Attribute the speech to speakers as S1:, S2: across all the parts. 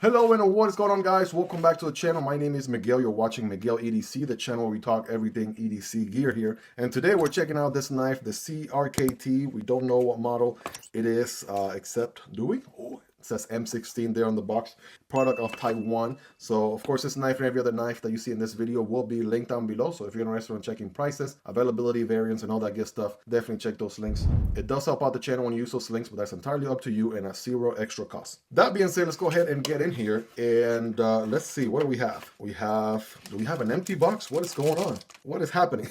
S1: Hello and what is going on, guys? Welcome back to the channel. My name is Miguel. You're watching Miguel EDC, the channel where we talk everything EDC gear here. And today we're checking out this knife, the CRKT. We don't know what model it is, except, do we? Oh, it says M16 there on the box. Product of Taiwan. So, of course, this knife and every other knife that you see in this video will be linked down below. So if you're interested in checking prices, availability, variants, and all that good stuff, definitely check those links. It does help out the channel when you use those links, but that's entirely up to you and at zero extra cost. That being said, let's go ahead and get in here and let's see, what do we have? Do we have an empty box? What is going on? What is happening?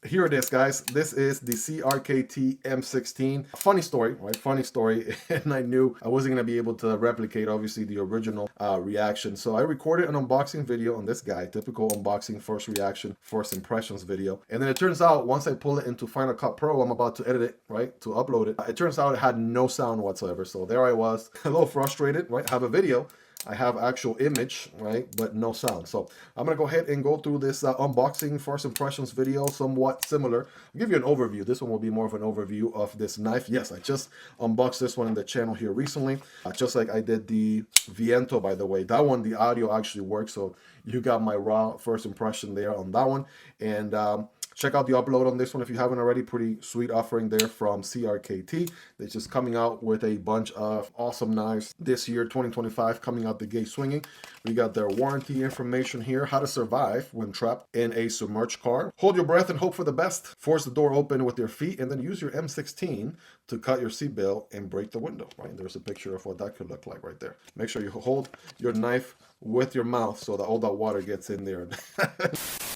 S1: Here it is, guys. This is the CRKT M16. Funny story, right? Funny story. And I knew I wasn't going to be able to replicate, obviously, the original reaction. So I recorded an unboxing video on this guy, typical unboxing, first reaction, first impressions video. And then it turns out, once I pull it into Final Cut Pro, I'm about to edit it, right? To upload it. It turns out it had no sound whatsoever. So there I was, a little frustrated, right? I have a video. I have actual image, right, but no sound. So I'm going to go ahead and go through this unboxing first impressions video, somewhat similar. I'll give you an overview. This one will be more of an overview of this knife. Yes, I just unboxed this one in the channel here recently, just like I did the Viento, by the way. That one, the audio actually works, so you got my raw first impression there on that one. And check out the upload on this one if you haven't already. Pretty sweet offering there from CRKT. They're just coming out with a bunch of awesome knives this year, 2025, coming out the gate swinging. We got their warranty information here, how to survive when trapped in a submerged car. Hold your breath and hope for the best. Force the door open with your feet and then use your M16 to cut your seatbelt and break the window, right? There's a picture of what that could look like right there. Make sure you hold your knife with your mouth so that all that water gets in there.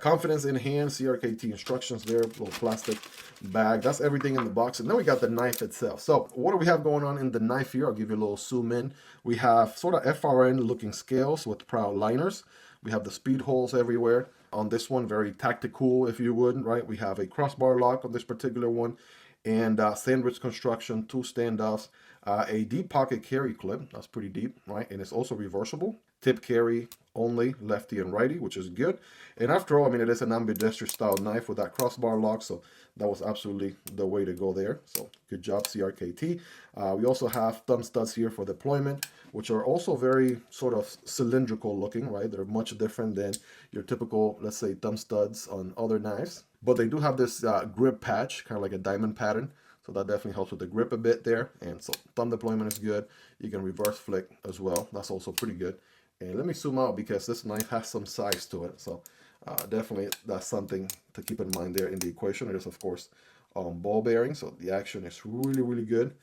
S1: Confidence in hand, CRKT instructions there, little plastic bag. That's everything in the box. And then we got the knife itself. So what do we have going on in the knife here? I'll give you a little zoom in. We have sort of FRN looking scales with proud liners. We have the speed holes everywhere. On this one, very tactical, if you would, right? We have a crossbar lock on this particular one. And sandwich construction, two standoffs, a deep pocket carry clip. That's pretty deep, right? And it's also reversible. Tip carry only, lefty and righty, which is good. And after all, I mean, it is an ambidextrous style knife with that crossbar lock, so that was absolutely the way to go there. So good job, CRKT. We also have thumb studs here for deployment, which are also very sort of cylindrical looking, right? They're much different than your typical, let's say, thumb studs on other knives. But they do have this grip patch, kind of like a diamond pattern. So that definitely helps with the grip a bit there. And so thumb deployment is good. You can reverse flick as well. That's also pretty good. And let me zoom out because this knife has some size to it. So definitely that's something to keep in mind there in the equation. It is, of course, ball bearing. So the action is really, really good.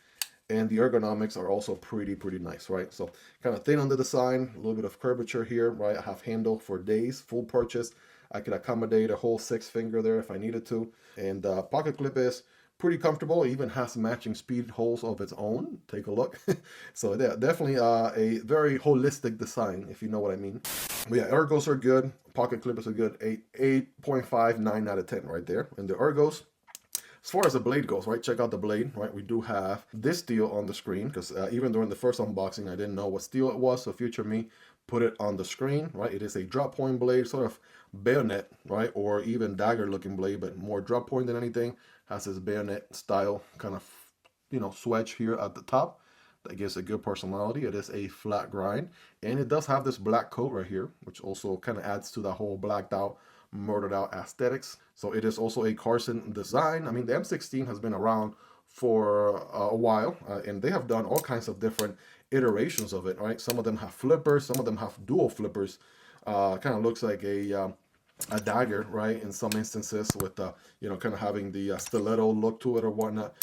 S1: And the ergonomics are also pretty nice, right? So kind of thin on the design, a little bit of curvature here, right? I have handle for days, full purchase. I could accommodate a whole 6-finger there if I needed to. And pocket clip is pretty comfortable. It even has matching speed holes of its own. Take a look. So yeah, definitely a very holistic design, if you know what I mean. But yeah, ergos are good. Pocket clip is a good 8.5, 9 out of 10 right there. And the ergos, as far as the blade goes, right, check out the blade, right? We do have this steel on the screen because even during the first unboxing, I didn't know what steel it was. So future me put it on the screen, right? It is a drop point blade, sort of bayonet, right? Or even dagger looking blade, but more drop point than anything. Has this bayonet style kind of, you know, swedge here at the top. That gives a good personality. It is a flat grind. And it does have this black coat right here, which also kind of adds to the whole blacked out, murdered out aesthetics. So it is also a Carson design. I mean, the M16 has been around for a while, and they have done all kinds of different iterations of it, right? Some of them have flippers, some of them have dual flippers. Kind of looks like a dagger, right? In some instances with, you know, kind of having the stiletto look to it or whatnot.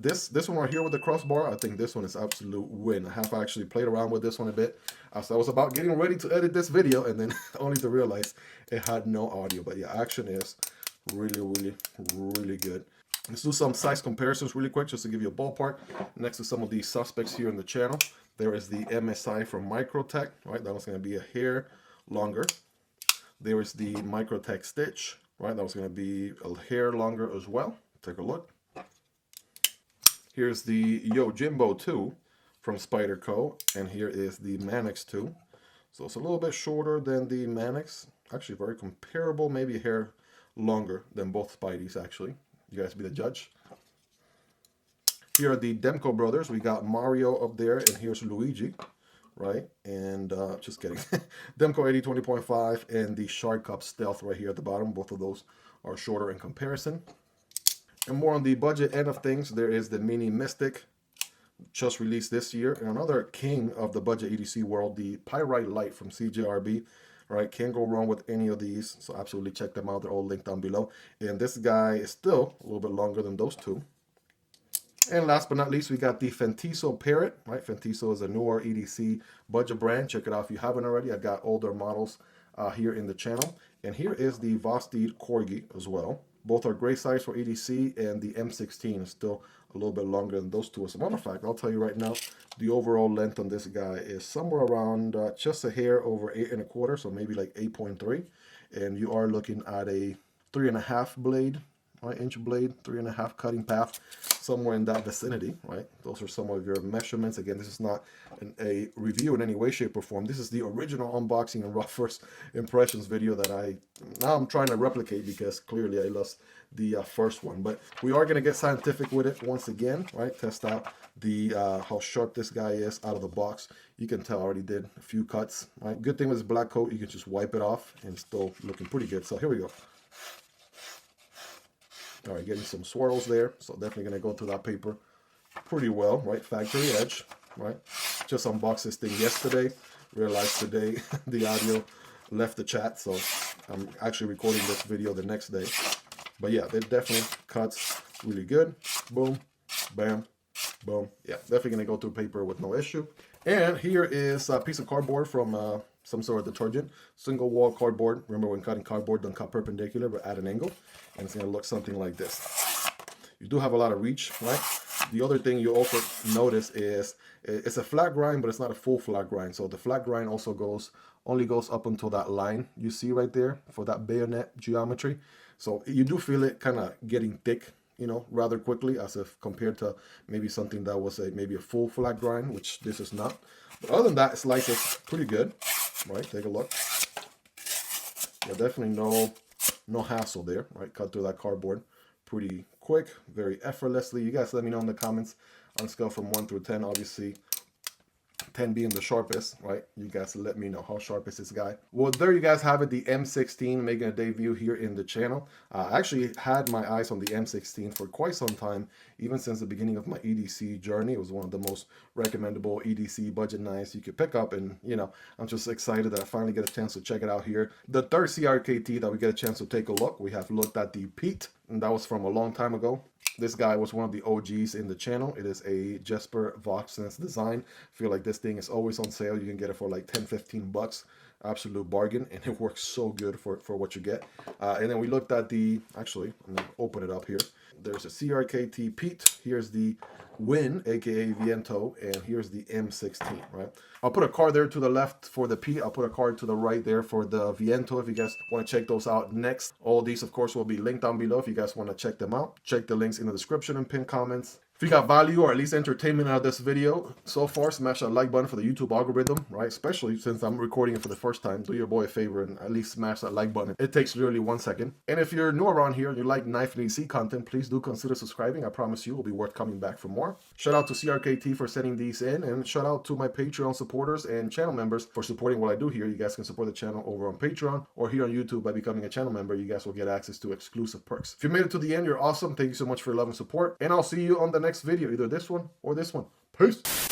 S1: This one right here with the crossbar, I think this one is absolute win. I have actually played around with this one a bit. So I was about getting ready to edit this video and then only to realize it had no audio. But yeah, action is really good. Let's do some size comparisons really quick just to give you a ballpark. Next to some of these suspects here in the channel, there is the MSI from Microtech, right? That was going to be a hair longer. There is the Microtech Stitch, right? That was going to be a hair longer as well. Take a look. Here's the Yojimbo 2 from Spyderco, and here is the Manix 2. So it's a little bit shorter than the Manix. Actually very comparable, maybe a hair longer than both Spideys actually. You guys be the judge. Here are the Demko brothers. We got Mario up there, and here's Luigi. right? And just kidding. Demko AD 20.5 and the Shark Cub Stealth right here at the bottom. Both of those are shorter in comparison. And more on the budget end of things, there is the Mini Mystic, just released this year. And another king of the budget EDC world, the Pyrite Light from CJRB. Right, can't go wrong with any of these, so absolutely check them out. They're all linked down below. And this guy is still a little bit longer than those two. And last but not least, we got the Fintiso Parrot. Right, Fintiso is a newer EDC budget brand. Check it out if you haven't already. I got older models here in the channel. And here is the Vosteed Corgi as well. Both are great size for EDC, and the M16 is still a little bit longer than those two. As a matter of fact, I'll tell you right now, the overall length on this guy is somewhere around just a hair over 8 1/4, so maybe like 8.3. And you are looking at a 3.5 blade, right, inch blade, 3.5 cutting path, somewhere in that vicinity, right? Those are some of your measurements. Again, this is not a review in any way, shape, or form. This is the original unboxing and raw first impressions video that I'm trying to replicate, because clearly I lost the first one. But we are going to get scientific with it once again, right? Test out the how sharp this guy is out of the box. You can tell I already did a few cuts, right? Good thing with this black coat, you can just wipe it off and it's still looking pretty good. So here we go. All right, getting some swirls there, so definitely gonna go through that paper pretty well, right? Factory edge, right? Just unboxed this thing yesterday. Realized today the audio left the chat, so I'm actually recording this video the next day. But yeah, it definitely cuts really good. Boom, bam, boom. Yeah, definitely gonna go through paper with no issue. And here is a piece of cardboard from some sort of detergent. Single wall cardboard. Remember, when cutting cardboard, don't cut perpendicular, but at an angle. And it's gonna look something like this. You do have a lot of reach, right? The other thing you also notice is it's a flat grind, but it's not a full flat grind. So the flat grind also only goes up until that line you see right there for that bayonet geometry. So you do feel it kind of getting thick, you know, rather quickly, as if compared to maybe something that was maybe a full flat grind, which this is not. But other than that, it slices pretty good, right? Take a look. Yeah, definitely no hassle there, right? Cut through that cardboard pretty quick, very effortlessly. You guys let me know in the comments on a scale from 1 through 10, obviously 10 being the sharpest, right? You guys let me know how sharp is this guy. Well, there you guys have it, the M16 making a debut here in the channel. I actually had my eyes on the M16 for quite some time, even since the beginning of my EDC journey. It was one of the most recommendable EDC budget knives you could pick up, and you know, I'm just excited that I finally get a chance to check it out here. The third CRKT that we get a chance to take a look, we have looked at the Piet, and that was from a long time ago. This guy was one of the OGs in the channel. It is a Jesper Voxness design. I feel like this thing is always on sale. You can get it for like 10-15 bucks. Absolute bargain, and it works so good for what you get. And then we looked at the, actually, I'm gonna open it up here. There's a CRKT Piet. Here's the Win, aka Viento, and here's the M16, right? I'll put a card there to the left for the Piet. I'll put a card to the right there for the Viento if you guys want to check those out next. All these, of course, will be linked down below if you guys want to check them out. Check the links in the description and pinned comments. If you got value or at least entertainment out of this video so far, smash that like button for the YouTube algorithm, right? Especially since I'm recording it for the first time. Do your boy a favor and at least smash that like button. It takes literally 1 second. And if you're new around here and you like knife and EDC content, please do consider subscribing. I promise you it will be worth coming back for more. Shout out to CRKT for sending these in, and shout out to my Patreon supporters and channel members for supporting what I do here. You guys can support the channel over on Patreon or here on YouTube by becoming a channel member. You guys will get access to exclusive perks. If you made it to the end, you're awesome. Thank you so much for your love and support, and I'll see you on the next video, either this one or this one. Peace.